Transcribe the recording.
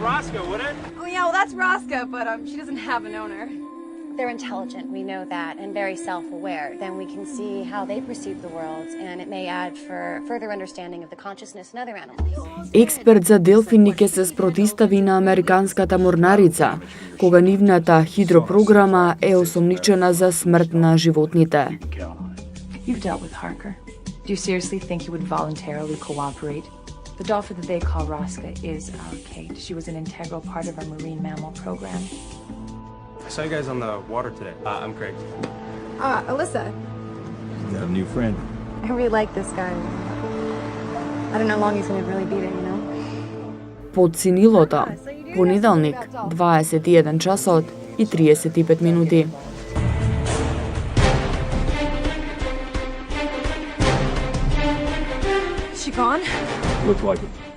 Roscoe, wouldn't it? Oh yeah, well that's Roscoe, but she doesn't have an owner. They're intelligent, we know that, and very self-aware. Then we can see how they perceive the world, and it may add for further understanding of the consciousness in other animals. Експерт за делфини ќе се спротистави на американската морнарица, кога нивната хидропрограма е осомничена за смрт на животните. You've dealt with Harker. Do you seriously think he would voluntarily cooperate? The dolphin that they call Rosca is our Kate. She was an integral part of our marine mammal program. I saw you guys on the water today. I'm Craig. Alyssa. You got a new friend. I really like this guy. I don't know how long he's gonna really beat it, you know? Под синилото, понеделник, 21 часот и 35 минути. Is she gone? Looked like it.